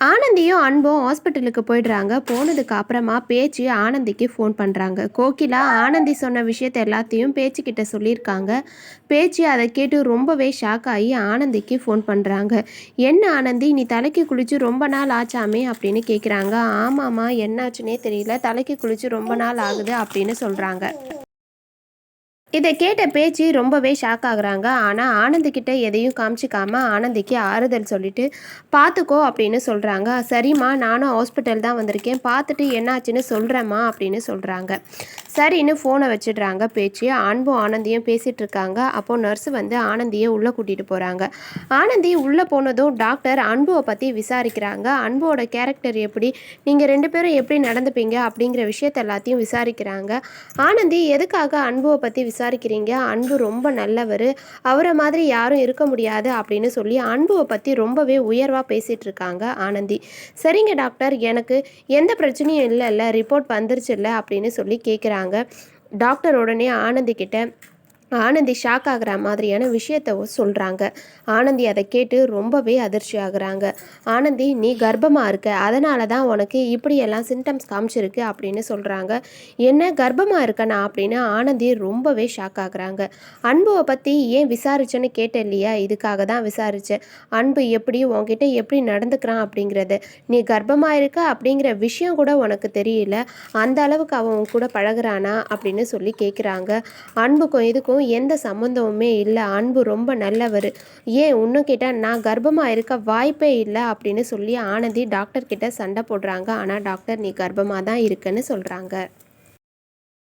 ஆனந்தியும் அன்பும் ஹாஸ்பிட்டலுக்கு போயிடுறாங்க. போனதுக்கு அப்புறமா பேச்சு ஆனந்திக்கு ஃபோன் பண்ணுறாங்க. கோகிலா ஆனந்தி சொன்ன விஷயத்த எல்லாத்தையும் பேச்சுக்கிட்ட சொல்லியிருக்காங்க. பேச்சு அதை கேட்டு ரொம்பவே ஷாக் ஆகி ஆனந்திக்கு ஃபோன் பண்ணுறாங்க. என்ன ஆனந்தி, நீ தலைக்கு குளிச்சு ரொம்ப நாள் ஆச்சாமே அப்படின்னு கேட்குறாங்க. ஆமாம்மா, என்னாச்சுன்னே தெரியல, தலைக்கு குளிச்சு ரொம்ப நாள் ஆகுது அப்படின்னு சொல்கிறாங்க. இதை கேட்ட பேச்சு ரொம்பவே ஷாக் ஆகுறாங்க. ஆனால் ஆனந்திக்கிட்ட எதையும் காமிச்சிக்காம ஆனந்திக்கு ஆறுதல் சொல்லிட்டு பார்த்துக்கோ அப்படின்னு சொல்கிறாங்க. சரிம்மா, நானும் ஹாஸ்பிட்டல் தான் வந்திருக்கேன், பார்த்துட்டு என்னாச்சுன்னு சொல்கிறேம்மா அப்படின்னு சொல்கிறாங்க. சரின்னு ஃபோனை வச்சிடுறாங்க பேச்சு. அன்பும் ஆனந்தியும் பேசிகிட்டு இருக்காங்க. அப்போது நர்ஸு வந்து ஆனந்தியை உள்ளே கூட்டிகிட்டு போகிறாங்க. ஆனந்தி உள்ளே போனதும் டாக்டர் அன்புவை பற்றி விசாரிக்கிறாங்க. அன்புவோட கேரக்டர் எப்படி, நீங்கள் 2 பேரும் எப்படி நடந்துப்பீங்க அப்படிங்கிற விஷயத்த எல்லாத்தையும் விசாரிக்கிறாங்க. ஆனந்தி, எதுக்காக அன்புவை பற்றி விசாரிக்கிறீங்க, அன்பு ரொம்ப நல்லவர், அவரை மாதிரி யாரும் இருக்க முடியாது அப்படின்னு சொல்லி அன்புவை பற்றி ரொம்பவே உயர்வாக பேசிகிட்டு இருக்காங்க ஆனந்தி. சரிங்க டாக்டர், எனக்கு எந்த பிரச்சனையும் இல்லைல்ல, ரிப்போர்ட் வந்துருச்சுல்ல அப்படின்னு சொல்லி கேட்குறாங்க. டாக்டர் உடனே ஆனந்தி கிட்ட ஆனந்தி ஷாக் ஆகிற மாதிரியான விஷயத்த சொல்கிறாங்க. ஆனந்தி அதை கேட்டு ரொம்பவே அதிர்ச்சி ஆகுறாங்க. ஆனந்தி, நீ கர்ப்பமாக இருக்க, அதனால தான் உனக்கு இப்படியெல்லாம் சிம்டம்ஸ் காமிச்சிருக்கு அப்படின்னு சொல்கிறாங்க. என்ன கர்ப்பமாக இருக்கனா அப்படின்னு ஆனந்தி ரொம்பவே ஷாக் ஆகுறாங்க. அன்புவை பற்றி ஏன் விசாரிச்சேன்னு கேட்டேன் இல்லையா, இதுக்காக தான் விசாரித்தேன். அன்பு எப்படி உன்கிட்ட எப்படி நடந்துக்கிறான் அப்படிங்கிறது, நீ கர்ப்பமாக இருக்க அப்படிங்கிற விஷயம் கூட உனக்கு தெரியல, அந்த அளவுக்கு அவன் கூட பழகுறானா அப்படின்னு சொல்லி கேட்குறாங்க. அன்புக்கும் இதுக்கும் எந்த சம்மந்தமுமே இல்லை, அன்பு ரொம்ப நல்லவர், ஏன் இன்னும் கேட்டால் நான் கர்ப்பமாக இருக்க வாய்ப்பே இல்லை அப்படின்னு சொல்லி ஆனந்தி டாக்டர் கிட்ட சண்டை போடுறாங்க. ஆனால் டாக்டர் நீ கர்ப்பமாக தான் இருக்குன்னு சொல்கிறாங்க.